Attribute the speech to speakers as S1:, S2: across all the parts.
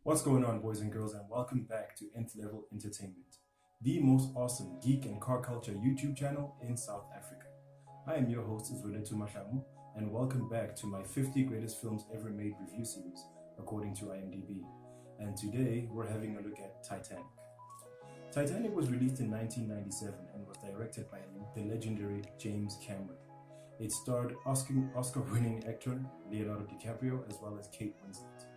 S1: What's going on, boys and girls, and welcome back to Nth-Level Entertainment, the most awesome geek and car culture YouTube channel in South Africa. I am your host, Zwelethu Mahlamu, and welcome back to my 50 greatest films ever made review series, according to IMDb. And today, we're having a look at Titanic. Titanic was released in 1997 and was directed by the legendary James Cameron. It starred Oscar-winning actor Leonardo Dicaprio as well as Kate Winslet.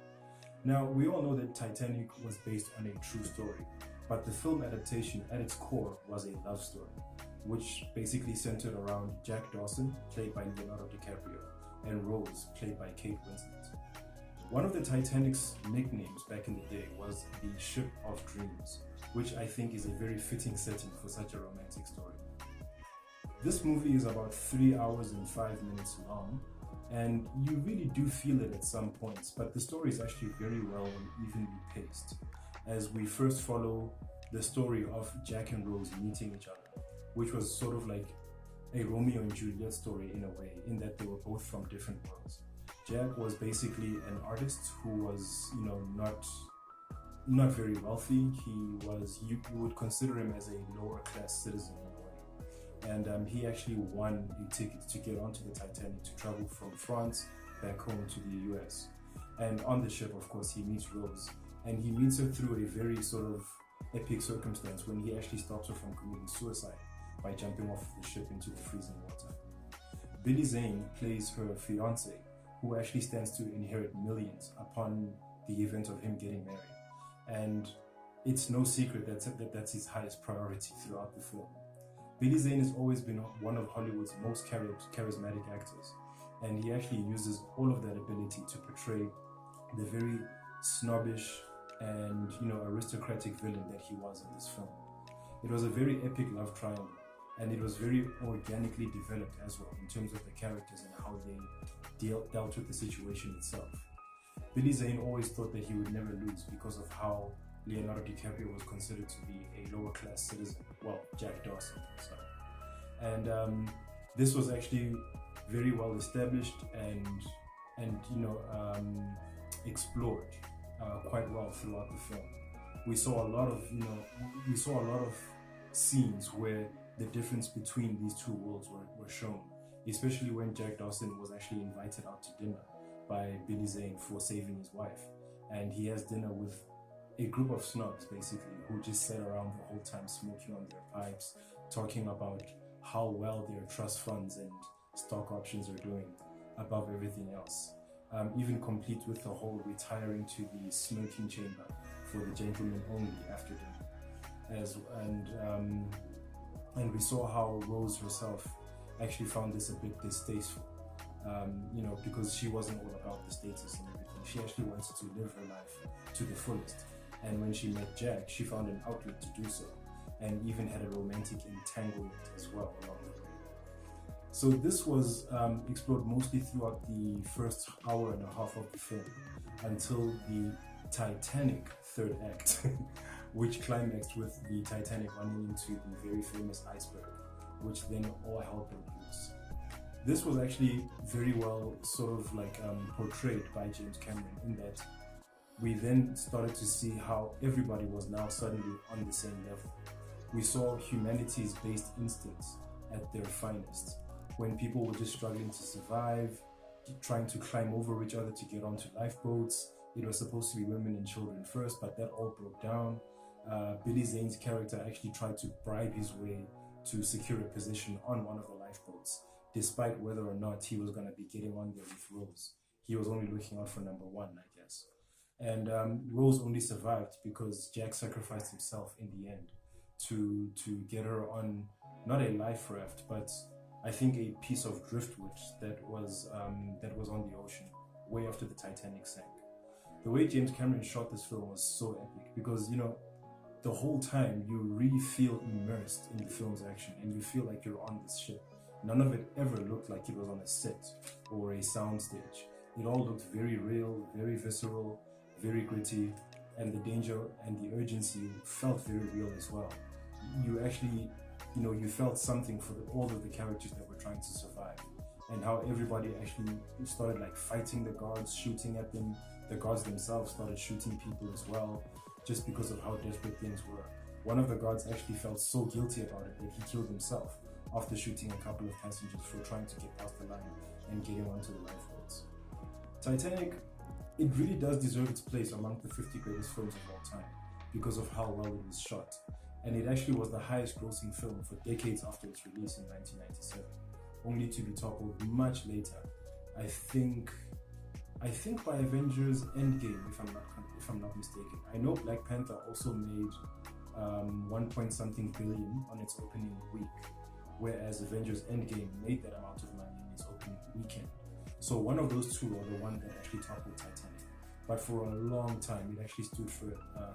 S1: Now, we all know that Titanic was based on a true story, but the film adaptation at its core was a love story, which basically centered around Jack Dawson, played by Leonardo DiCaprio, and Rose, played by Kate Winslet. One of the Titanic's nicknames back in the day was the Ship of Dreams, which I think is a very fitting setting for such a romantic story. This movie is about 3 hours and 5 minutes long, and you really do feel it at some points, but the story is actually very well and evenly paced, as we first follow the story of Jack and Rose meeting each other, which was sort of like a Romeo and Juliet story in a way, in that they were both from different worlds. Jack was basically an artist who was, not very wealthy. You would consider him as a lower class citizen in a way. And he actually won a ticket to get onto the Titanic to travel from France back home to the US. And on the ship, of course, he meets Rose, and he meets her through a very sort of epic circumstance when he actually stops her from committing suicide by jumping off the ship into the freezing water. Billy Zane plays her fiance, who actually stands to inherit millions upon the event of him getting married. And it's no secret that that's his highest priority throughout the film. Billy Zane has always been one of Hollywood's most charismatic actors, and he actually uses all of that ability to portray the very snobbish and aristocratic villain that he was in this film. It was a very epic love triangle, and it was very organically developed as well in terms of the characters and how they dealt with the situation itself. Billy Zane always thought that he would never lose because of how Leonardo DiCaprio was considered to be a lower class citizen. Well, Jack Dawson. And this was actually very well established and explored quite well throughout the film. We saw a lot of scenes where the difference between these two worlds were shown, especially when Jack Dawson was actually invited out to dinner by Billy Zane for saving his wife, and he has dinner with a group of snobs basically who just sat around the whole time smoking on their pipes, talking about how well their trust funds and stock options are doing above everything else, even complete with the whole retiring to the smoking chamber for the gentlemen only after dinner. And we saw how Rose herself actually found this a bit distasteful, because she wasn't all about the status and everything. She actually wanted to live her life to the fullest. And when she met Jack, she found an outlet to do so, and even had a romantic entanglement as well along the way. So this was explored mostly throughout the first hour and a half of the film, until the Titanic third act, which climaxed with the Titanic running into the very famous iceberg, which then all hell broke loose. This was actually very well portrayed by James Cameron, in that we then started to see how everybody was now suddenly on the same level. We saw humanity's based instincts at their finest, when people were just struggling to survive, trying to climb over each other to get onto lifeboats. It was supposed to be women and children first, but that all broke down. Billy Zane's character actually tried to bribe his way to secure a position on one of the lifeboats, despite whether or not he was going to be getting on there with Rose. He was only looking out for number one, I guess. And Rose only survived because Jack sacrificed himself in the end to get her on not a life raft, but I think a piece of driftwood that was on the ocean way after the Titanic sank. The way James Cameron shot this film was so epic because the whole time you really feel immersed in the film's action, and you feel like you're on this ship. None of it ever looked like it was on a set or a soundstage. It all looked very real, very visceral, very gritty, and the danger and the urgency felt very real as well. You actually, you felt something for all of the characters that were trying to survive, and how everybody actually started fighting the guards, shooting at them, the guards themselves started shooting people as well, just because of how desperate things were. One of the guards actually felt so guilty about it that he killed himself after shooting a couple of passengers for trying to get past the line and getting onto the lifeboats. Titanic, it really does deserve its place among the 50 greatest films of all time because of how well it was shot. And it actually was the highest grossing film for decades after its release in 1997, only to be toppled much later. I think by Avengers Endgame, if I'm not mistaken. I know Black Panther also made 1 point something billion on its opening week, whereas Avengers Endgame made that amount of money in its opening weekend. So one of those two are the one that actually toppled Titanic. But for a long time, it actually stood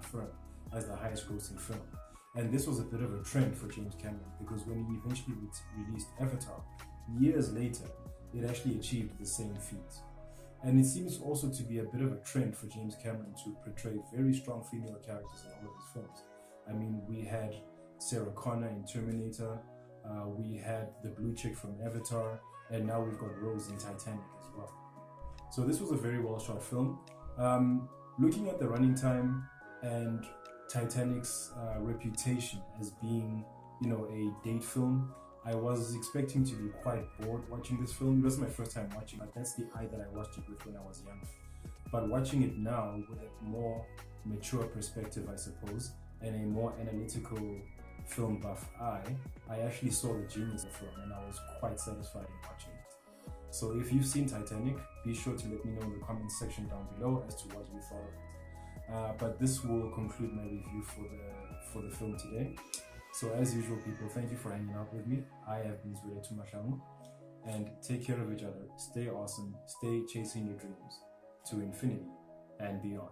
S1: firm as the highest grossing film. And this was a bit of a trend for James Cameron, because when he eventually released Avatar, years later, it actually achieved the same feat. And it seems also to be a bit of a trend for James Cameron to portray very strong female characters in all of his films. I mean, we had Sarah Connor in Terminator, we had the blue chick from Avatar, and now we've got Rose in Titanic as well. So this was a very well shot film. Looking at the running time and Titanic's reputation as being, a date film, I was expecting to be quite bored watching this film. It wasn't my first time watching it, but that's the eye that I watched it with when I was younger. But watching it now with a more mature perspective, I suppose, and a more analytical film buff eye, I actually saw the genius of the film and I was quite satisfied in watching it. So if you've seen Titanic, be sure to let me know in the comments section down below as to what you thought of it. But this will conclude my review for the film today. So as usual, people, thank you for hanging out with me. I have been Nth-Level, and take care of each other, stay awesome, stay chasing your dreams to infinity and beyond.